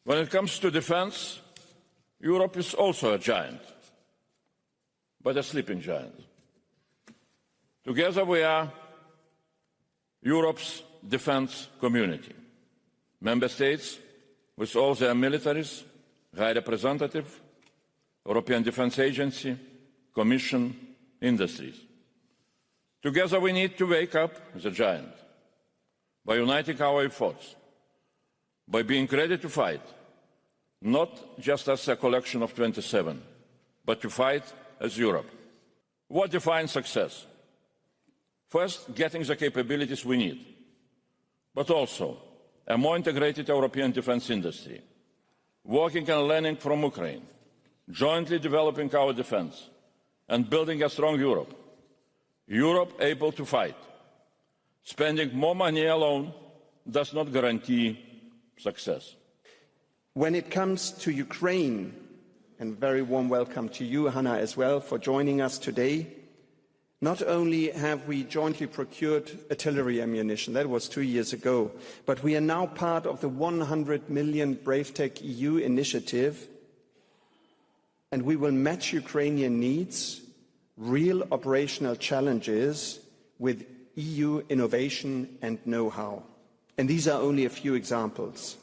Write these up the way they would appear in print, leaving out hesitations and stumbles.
When it comes to defense, Europe is also a giant, but a sleeping giant. Together we are Europe's defense community. Member States, with all their militaries, High Representative, European Defence Agency, Commission, industries. Together we need to wake up the giant by uniting our efforts, by being ready to fight, not just as a collection of 27, but to fight as Europe. What defines success? First, getting the capabilities we need, but also a more integrated European defence industry, working and learning from Ukraine, jointly developing our defence, and building a strong Europe. Europe able to fight. Spending more money alone does not guarantee success. When it comes to Ukraine, and very warm welcome to you, Hanna, as well, for joining us today. Not only have we jointly procured artillery ammunition, that was 2 years ago, but we are now part of the 100 million BraveTech EU initiative, and we will match Ukrainian needs, real operational challenges, with EU innovation and know-how. And these are only a few examples.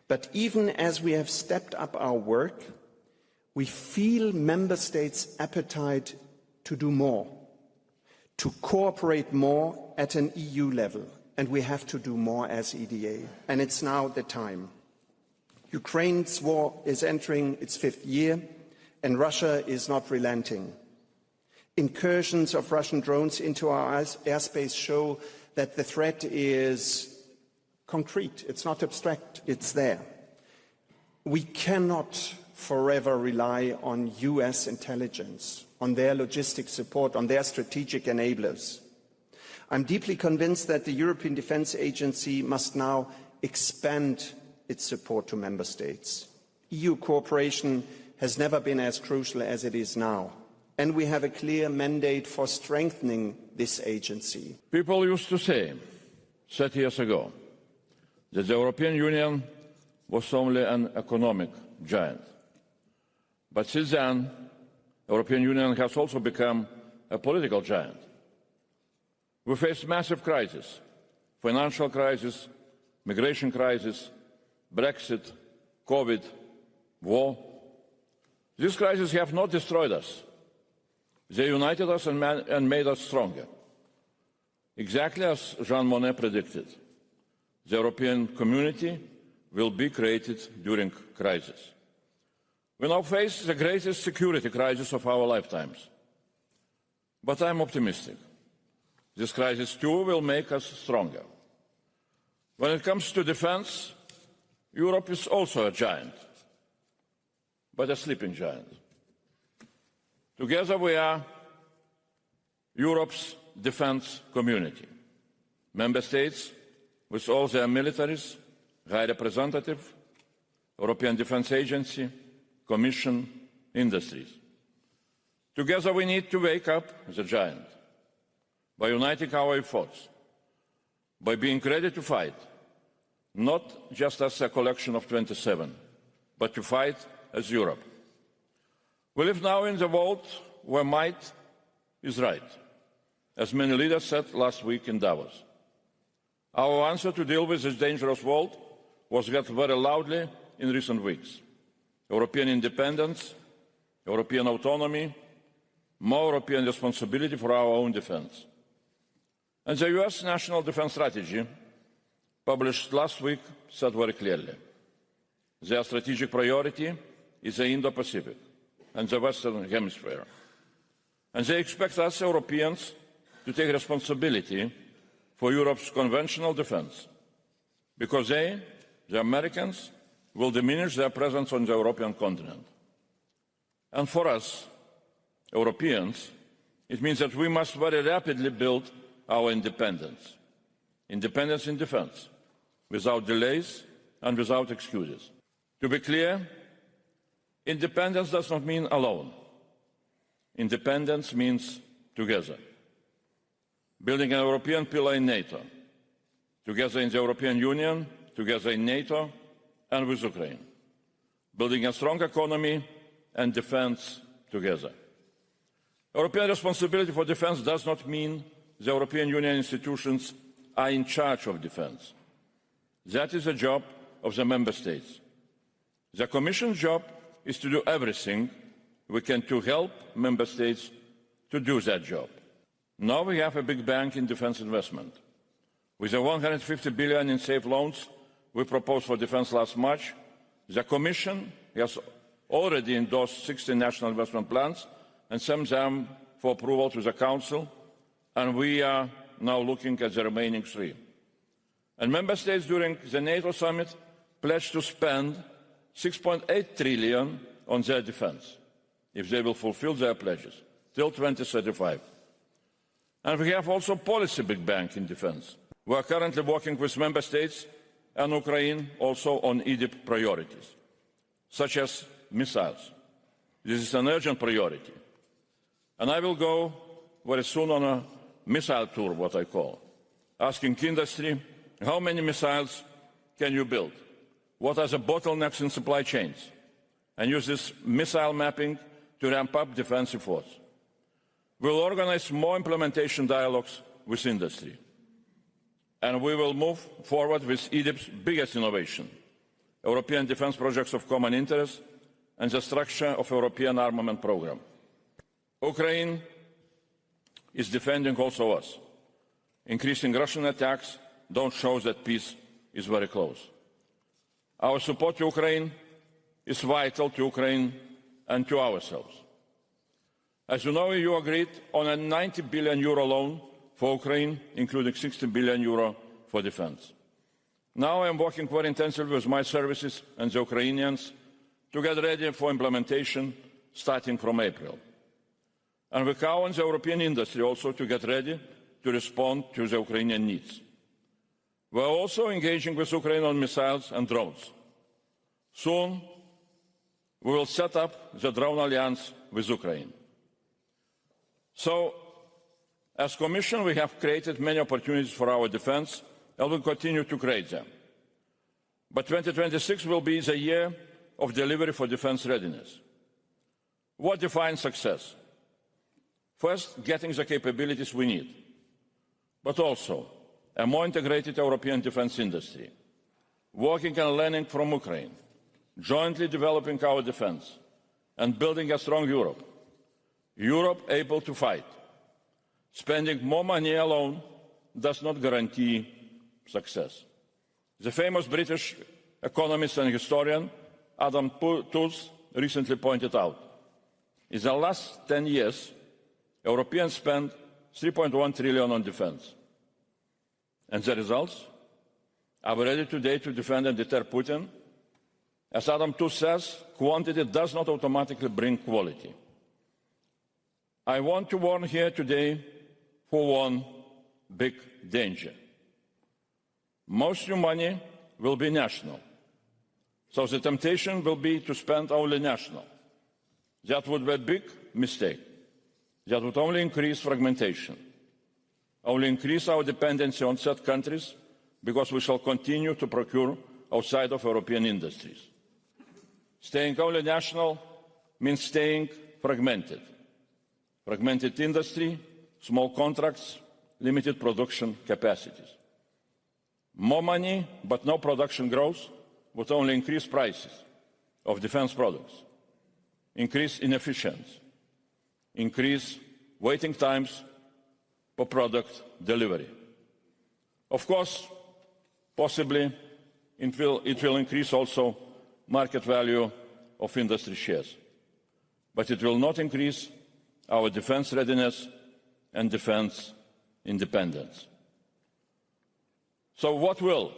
But even as we have stepped up our work, we feel member states' appetite to do more, to cooperate more at an EU level, and we have to do more as EDA, and it's now the time. Ukraine's war is entering its 5th year, and Russia is not relenting. Incursions of Russian drones into our airspace show that the threat is concrete, it's not abstract, it's there. We cannot forever rely on US intelligence, on their logistic support, on their strategic enablers. I'm deeply convinced that the European Defence Agency must now expand its support to member states. EU cooperation has never been as crucial as it is now, and we have a clear mandate for strengthening this agency. People used to say, 30 years ago, that the European Union was only an economic giant. But since then, the European Union has also become a political giant. We face massive crises: financial crisis, migration crisis, Brexit, COVID, war. These crises have not destroyed us. They united us and made us stronger. Exactly as Jean Monnet predicted, the European community will be created during crisis. We now face the greatest security crisis of our lifetimes. But I'm optimistic. This crisis too will make us stronger. When it comes to defense, Europe is also a giant, but a sleeping giant. Together we are Europe's defense community. Member States, with all their militaries, High Representative, European Defence Agency, Commission, industries. Together we need to wake up the giant by uniting our efforts, by being ready to fight, not just as a collection of 27, but to fight as Europe. We live now in the world where might is right, as many leaders said last week in Davos. Our answer to deal with this dangerous world was heard very loudly in recent weeks. European independence, European autonomy, more European responsibility for our own defence. And the US National Defence Strategy, published last week, said very clearly, their strategic priority is the Indo-Pacific and the Western Hemisphere. And they expect us, Europeans, to take responsibility for Europe's conventional defence, because they, the Americans, will diminish their presence on the European continent. And for us, Europeans, it means that we must very rapidly build our independence. Independence in defence, without delays and without excuses. To be clear, independence does not mean alone. Independence means together. Building an European pillar in NATO, together in the European Union, together in NATO, and with Ukraine, building a strong economy and defence together. European responsibility for defence does not mean the European Union institutions are in charge of defence. That is the job of the Member States. The Commission's job is to do everything we can to help Member States to do that job. Now we have a big bank in defence investment. With the 150 billion in safe loans we proposed for defence last March, the Commission has already endorsed 16 national investment plans and sent them for approval to the Council, and we are now looking at the remaining 3. And Member States during the NATO summit pledged to spend 6.8 trillion on their defence, if they will fulfil their pledges, till 2035. And we have also a policy big bank in defence. We are currently working with Member States and Ukraine also on EDIP priorities, such as missiles. This is an urgent priority. And I will go very soon on a missile tour, what I call, asking industry, how many missiles can you build? What are the bottlenecks in supply chains? And use this missile mapping to ramp up defence efforts. We will organise more implementation dialogues with industry. And we will move forward with EDIP's biggest innovation, European defence projects of common interest and the structure of the European armament programme. Ukraine is defending also us. Increasing Russian attacks don't show that peace is very close. Our support to Ukraine is vital to Ukraine and to ourselves. As you know, you agreed on a 90 billion euro loan for Ukraine, including 60 billion euro for defence. Now I am working very intensively with my services and the Ukrainians to get ready for implementation starting from April. And we count on the European industry also to get ready to respond to the Ukrainian needs. We are also engaging with Ukraine on missiles and drones. Soon, we will set up the drone alliance with Ukraine. So, as Commission, we have created many opportunities for our defence and will continue to create them. But 2026 will be the year of delivery for defence readiness. What defines success? First, getting the capabilities we need, but also a more integrated European defence industry, working and learning from Ukraine, jointly developing our defence, and building a strong Europe. Europe able to fight. Spending more money alone does not guarantee success. The famous British economist and historian Adam Tooze recently pointed out, in the last 10 years, Europeans spent 3.1 trillion on defence. And the results? Are we ready today to defend and deter Putin? As Adam Tooze says, quantity does not automatically bring quality. I want to warn here today for one big danger. Most new money will be national. So the temptation will be to spend only national. That would be a big mistake. That would only increase fragmentation, only increase our dependency on third countries, because we shall continue to procure outside of European industries. Staying only national means staying fragmented. Fragmented industry, small contracts, limited production capacities. More money, but no production growth, would only increase prices of defence products, increase inefficiency, increase waiting times for product delivery. Of course, possibly it will increase also market value of industry shares, but it will not increase our defence readiness and defence independence. So what will?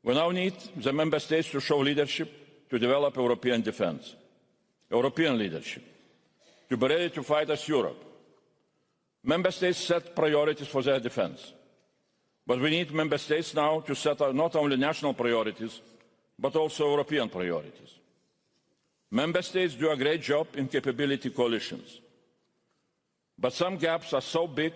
We now need the Member States to show leadership to develop European defence, European leadership, to be ready to fight as Europe. Member States set priorities for their defence, but we need Member States now to set out not only national priorities, but also European priorities. Member States do a great job in capability coalitions, but some gaps are so big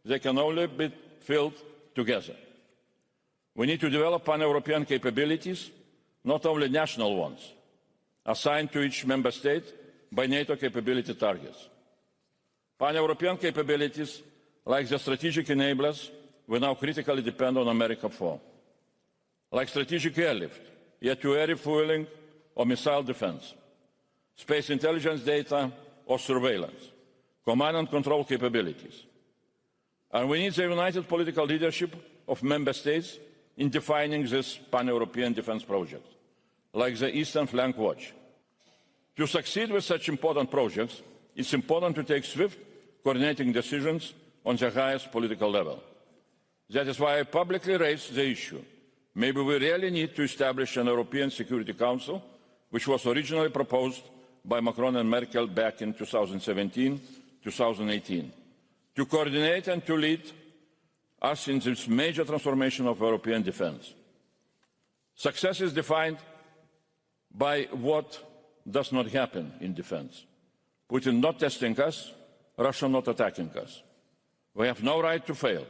they can only be filled together. We need to develop pan-European capabilities not only national ones, assigned to each member state by NATO capability targets. Pan-European capabilities, like the strategic enablers, we now critically depend on America for, like strategic airlift, air-to-air refueling or missile defense, space intelligence data or surveillance, command and control capabilities. And we need the united political leadership of member states in defining this pan-European defense project, like the Eastern Flank Watch. To succeed with such important projects, it's important to take swift, coordinating decisions on the highest political level. That is why I publicly raised the issue. Maybe we really need to establish an European Security Council, which was originally proposed by Macron and Merkel back in 2017-2018, to coordinate and to lead us in this major transformation of European defence. Success is defined by what does not happen in defence. Putin not testing us, Russia not attacking us. We have no right to fail.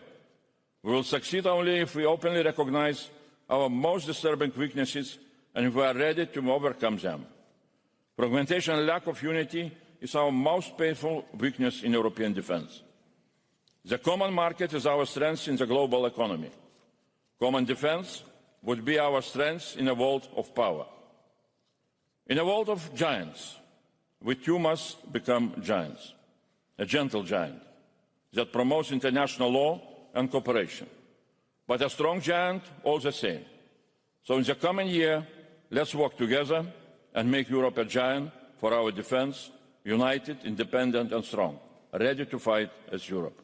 We will succeed only if we openly recognise our most disturbing weaknesses and if we are ready to overcome them. Fragmentation and lack of unity is our most painful weakness in European defence. The common market is our strength in the global economy. Common defence would be our strength in a world of power. In a world of giants, we too must become giants. A gentle giant that promotes international law and cooperation, but a strong giant all the same. So in the coming year, let's work together and make Europe a giant for our defence, united, independent and strong, ready to fight as Europe.